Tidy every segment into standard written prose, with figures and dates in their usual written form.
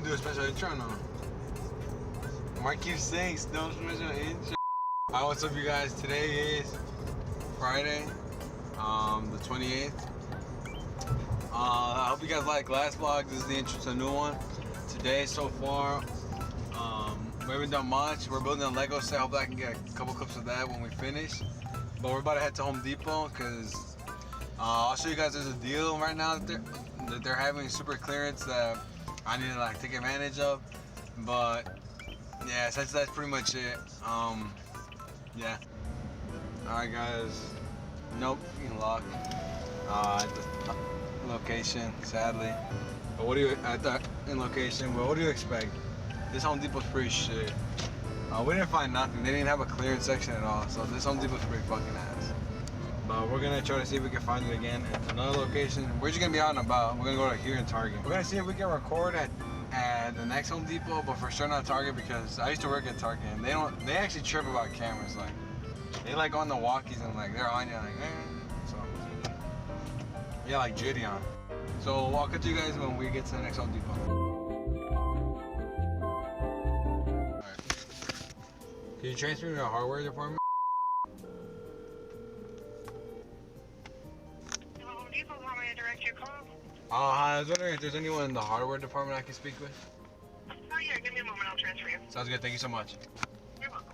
do a special intro or no? Mark keeps saying no special intro. Alright, what's up you guys? Today is Friday, the 28th. I hope you guys like last vlog. This is the intro to a new one. Today so far, we haven't done much. We're building a Lego set. Hopefully I can get a couple clips of that when we finish. But we're about to head to Home Depot because I'll show you guys there's a deal right now that they're having, super clearance that I need to like take advantage of. But yeah, since that's pretty much it. Yeah. Alright guys. Nope, you can lock. The location, sadly. But what do you in location? But what do you expect? This Home Depot's pretty shit. We didn't find nothing. They didn't have a clearance section at all. So this Home Depot's pretty fucking ass. But we're gonna try to see if we can find it again at another location. We're just gonna be out and about. We're gonna go to here in Target. We're gonna see if we can record at the next Home Depot, but for sure not Target, because I used to work at Target and they actually trip about cameras. Like they like on the walkies and like they're on you like so yeah, like jitty on. So I'll cut to you guys when we get to the next Home Depot. Can you transfer me to the hardware department? Home Depot, want me to direct your call? Hi, I was wondering if there's anyone in the hardware department I can speak with. Oh yeah, give me a moment, I'll transfer you. Sounds good, thank you so much. You're welcome.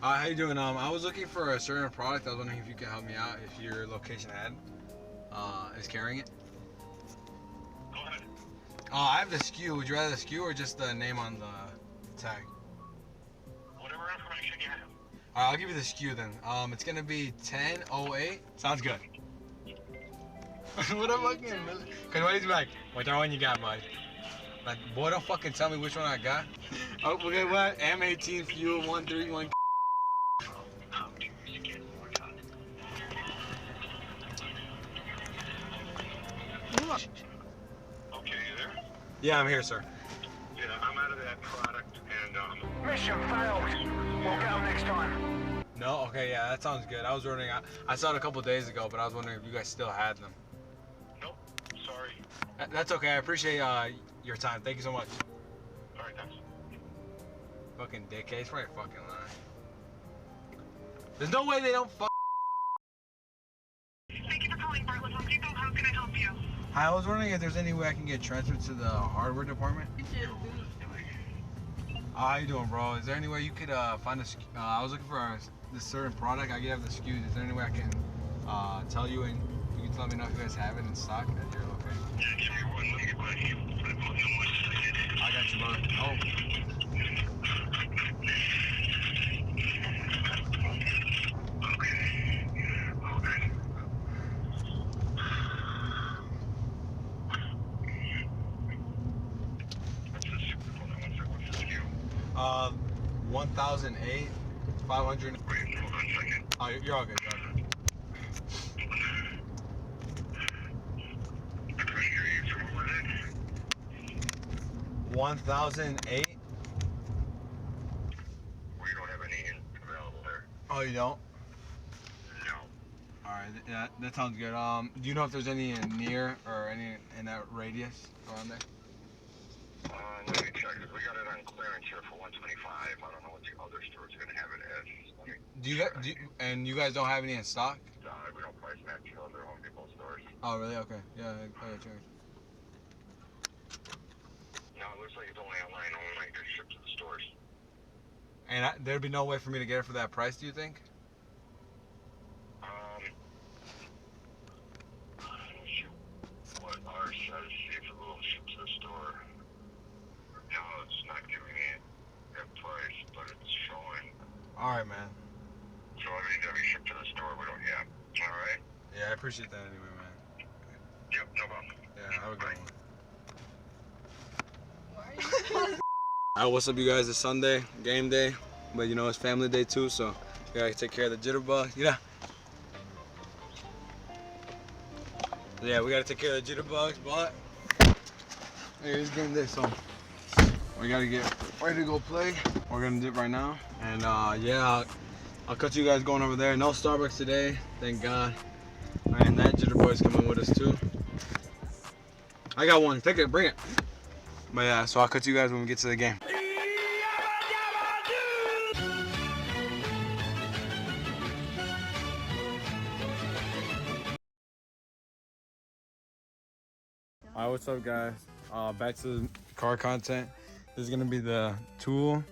How you doing? I was looking for a certain product. I was wondering if you could help me out, if your location ad is carrying it. Go ahead. I have the SKU. Would you rather the SKU or just the name on the tag? Whatever information you have. Alright, I'll give you the SKU then. It's gonna be 1008. Sounds good. What a fucking Cause what he's like, which one you got, bud? Like, boy, don't fucking tell me which one I got. Oh, okay, what? M18 Fuel 131. Okay, you there? Yeah, I'm here, sir. Yeah, I'm out of that product and Mission failed. We'll get them next time. No? Okay, yeah, that sounds good. I was wondering, I saw it a couple days ago, but I was wondering if you guys still had them. nope, sorry. That's okay, I appreciate your time. Thank you so much. Alright, thanks. Fucking dickhead, he's probably fucking lying. There's no way they don't fuck. Thank you for calling Bartlett Home Depot. How can I help you? Hi, I was wondering if there's any way I can get transferred to the hardware department. How you doing, bro? Is there any way you could find a SKU? I was looking for this certain product. I have the SKUs. Is there any way I can tell you and you can let me know if you guys have it in stock at your location? Yeah, give me one. Let me get my I got you, brother. Oh. What's the SKU? 1008, 500. Wait, hold on a second. Oh, you're all good. You're all good. I couldn't hear you. So what was it? 1008. We don't have any available there. Oh, you don't? No. All right. Yeah, that sounds good. Do you know if there's any near or any in that radius around there? Let me check. We got it on clearance here for $125. I don't know what the other stores are going to have it as. And you guys don't have any in stock? We don't price match other Home Depot stores. Oh, really? Okay. Yeah, I got you. No, it looks like it's only online only. It's shipped to the stores. And there'd be no way for me to get it for that price, do you think? What ours says, see if it will ship to the store. No, it's not giving me that price, but it's showing. All right, man. So I mean, if you ship to the store, we don't have. All right? Yeah, I appreciate that anyway, man. Yep, no problem. Yeah, have a good one. Alright, what's up, you guys? It's Sunday, game day, but you know it's family day too, so we gotta take care of the jitterbug. Yeah. Yeah, we gotta take care of the jitterbugs, but it's game day, so we gotta get ready to go play. We're gonna dip right now, and yeah, I'll cut you guys going over there. No Starbucks today, thank God. And that jitter boy's coming with us too. I got one. Take it, bring it. But yeah, so I'll cut you guys when we get to the game. Alright, what's up guys? Back to the car content. This is gonna be the tool.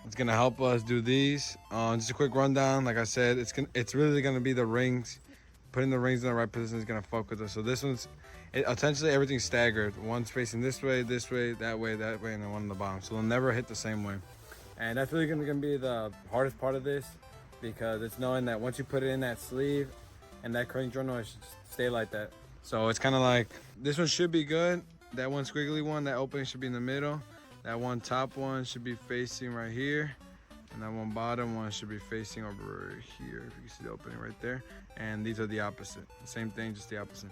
It's gonna help us do these. Just a quick rundown. Like I said, it's really gonna be the rings. Putting the rings in the right position is gonna fuck with us. So this one's essentially everything's staggered. One's facing this way, that way, and then one on the bottom. So they'll never hit the same way. And that's really gonna be the hardest part of this, because it's knowing that once you put it in that sleeve and that crank journal, it should stay like that. So it's kind of like, this one should be good. That one squiggly one, that opening should be in the middle. That one top one should be facing right here. And that one bottom one should be facing over here. If you can see the opening right there. And these are the opposite. Same thing, just the opposite.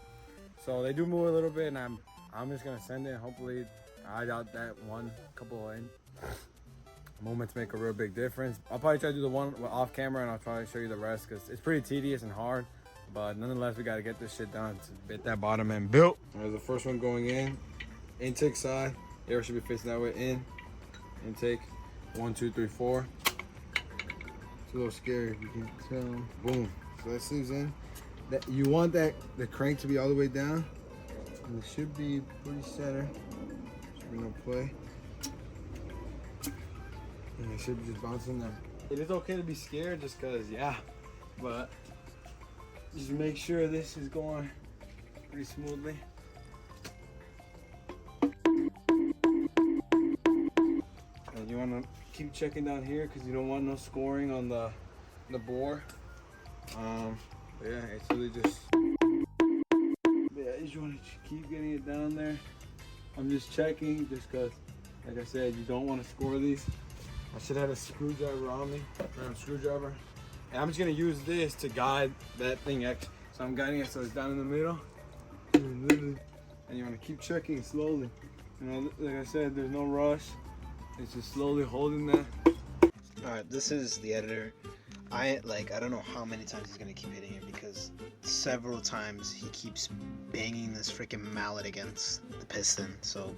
So they do move a little bit, and I'm just gonna send it. Hopefully I doubt that one couple of moments make a real big difference. I'll probably try to do the one off camera, and I'll try to show you the rest, because it's pretty tedious and hard. But nonetheless, we got to get this shit done to get that bottom end built. There's the first one going in. Intake side. Air should be facing that way. In. Intake. 1, 2, 3, 4. It's a little scary if you can tell. Boom. So that sleeves in. That you want the crank to be all the way down. And it should be pretty center. Should be no play. And it should be just bouncing there. It is okay to be scared just because, yeah. But just make sure this is going pretty smoothly. And you want to keep checking down here because you don't want no scoring on the bore. Yeah, it's really just, yeah, you just want to keep getting it down there. I'm just checking just because, like I said, you don't want to score these. I should have a screwdriver on me, screwdriver. And I'm just gonna use this to guide that thing X. So I'm guiding it so it's down in the middle. And you wanna keep checking slowly. You know, like I said, there's no rush. It's just slowly holding that. Alright, this is the editor. I don't know how many times he's gonna keep hitting it, because several times he keeps banging this freaking mallet against the piston. So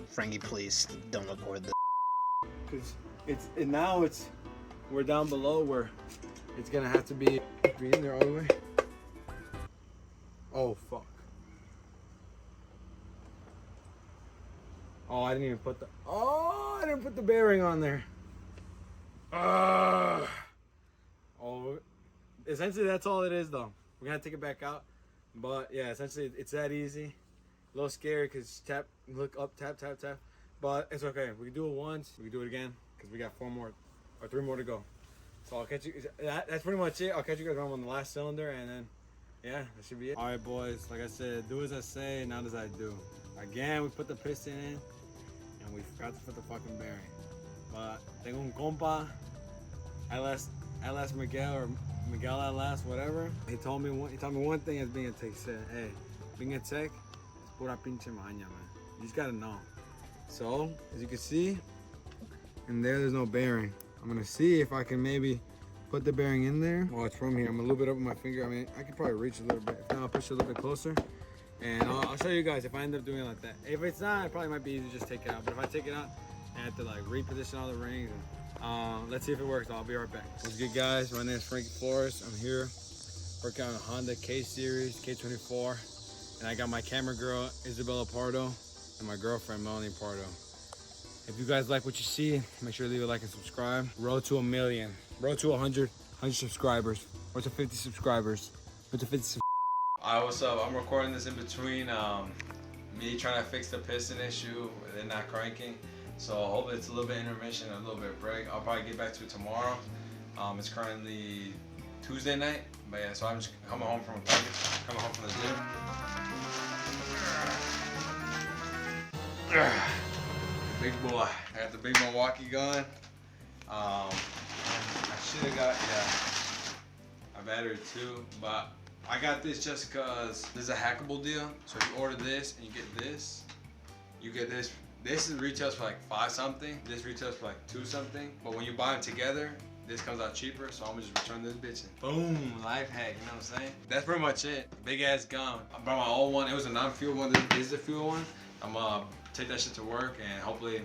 Frankie, please don't record this. Cause we're down below where it's gonna have to be in there all the way. Oh fuck. Oh, I didn't even put the bearing on there. Oh, essentially that's all it is though. We're gonna take it back out. But yeah, essentially it's that easy. A little scary because tap, look up, tap, tap, tap. But it's okay. We can do it once, we can do it again, because we got 4 more or 3 more to go. So I'll catch you. That's pretty much it. I'll catch you guys around on the last cylinder, and then yeah, that should be it. All right, boys. Like I said, do as I say, not as I do. Again, we put the piston in, and we forgot to put the fucking bearing. But tengo un compa, LS Miguel, or Miguel LS, whatever. He told me one thing as being a tech. He said, "Hey, being a tech, it's pura pinche maña, man. You just gotta know." So as you can see, in there's no bearing. I'm gonna see if I can maybe put the bearing in there. Well, it's from here. I'm a little bit up with my finger. I mean, I could probably reach a little bit. If not, I'll push it a little bit closer. And I'll show you guys if I end up doing it like that. If it's not, it probably might be easy to just take it out. But if I take it out, I have to like reposition all the rings. And, let's see if it works. I'll be right back. What's good, guys? My name is Frankie Flores. I'm here working on a Honda K-Series, K24. And I got my camera girl, Isabella Pardo, and my girlfriend, Melanie Pardo. If you guys like what you see, make sure to leave a like and subscribe. Road to 1 million. Road to 100 subscribers. Road to 50 subscribers. Road to 50 Alright, what's up? I'm recording this in between me trying to fix the piston issue and then not cranking. So hopefully it's a little bit intermission and a little bit of break. I'll probably get back to it tomorrow. It's currently Tuesday night. But yeah, so I'm just coming home from the gym. Big boy. I got the big Milwaukee gun. I should have got, a battery too, but I got this just because this is a hackable deal. So if you order this and you get this. This retails for like 5 something. This retails for like 2 something. But when you buy them together, this comes out cheaper, so I'm gonna just return this bitch and boom, life hack, you know what I'm saying? That's pretty much it. Big ass gun. I brought my old one, it was a non-fuel one, this is the fuel one. I'm gonna take that shit to work and hopefully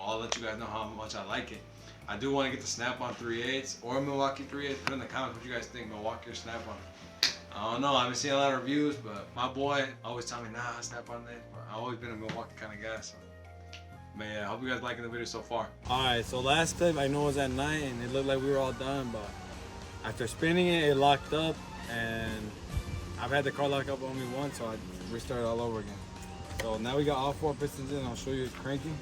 I'll let you guys know how much I like it. I do want to get the Snap-on 3/8 or Milwaukee 3/8. Put in the comments what you guys think, Milwaukee or Snap-on. I don't know, I've been seeing a lot of reviews, but my boy always tell me, nah, Snap-on it. I've always been a Milwaukee kind of guy, so. But yeah, I hope you guys liking the video so far. Alright, so last clip I know it was at night and it looked like we were all done, but after spinning it, it locked up and I've had the car lock up only once, so I restarted all over again. So now we got all 4 pistons in, I'll show you it cranking.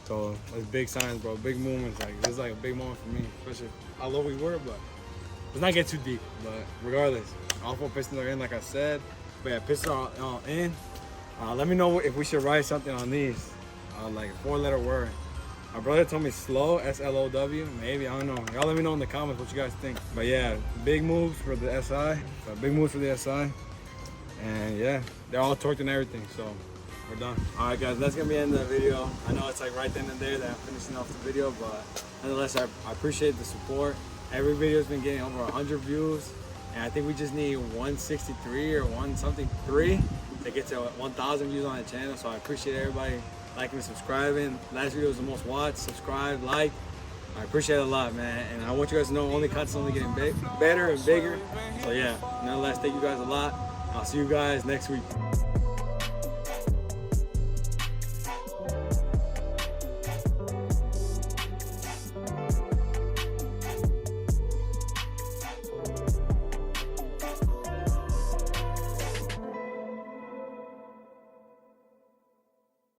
So it's big signs, bro, big movements. Like this is like a big moment for me, especially how low we were, but let's not get too deep. But regardless, all 4 pistons are in, like I said. But yeah, pistons are all in. Let me know if we should write something on these, like a 4-letter word. My brother told me slow, S-L-O-W, maybe, I don't know. Y'all let me know in the comments what you guys think. But yeah, big moves for the SI, big moves for the SI. And yeah, they're all torqued and everything, so we're done. All right guys, that's gonna be the end of the video. I know it's like right then and there that I'm finishing off the video, but nonetheless, I appreciate the support. Every video's been getting over 100 views, and I think we just need 163 or 1-something-3 to get to 1,000 views on the channel. So I appreciate everybody liking and subscribing. Last video was the most watched. Subscribe, like. I appreciate it a lot, man. And I want you guys to know only content's only getting better and bigger. So yeah, nonetheless, thank you guys a lot. I'll see you guys next week.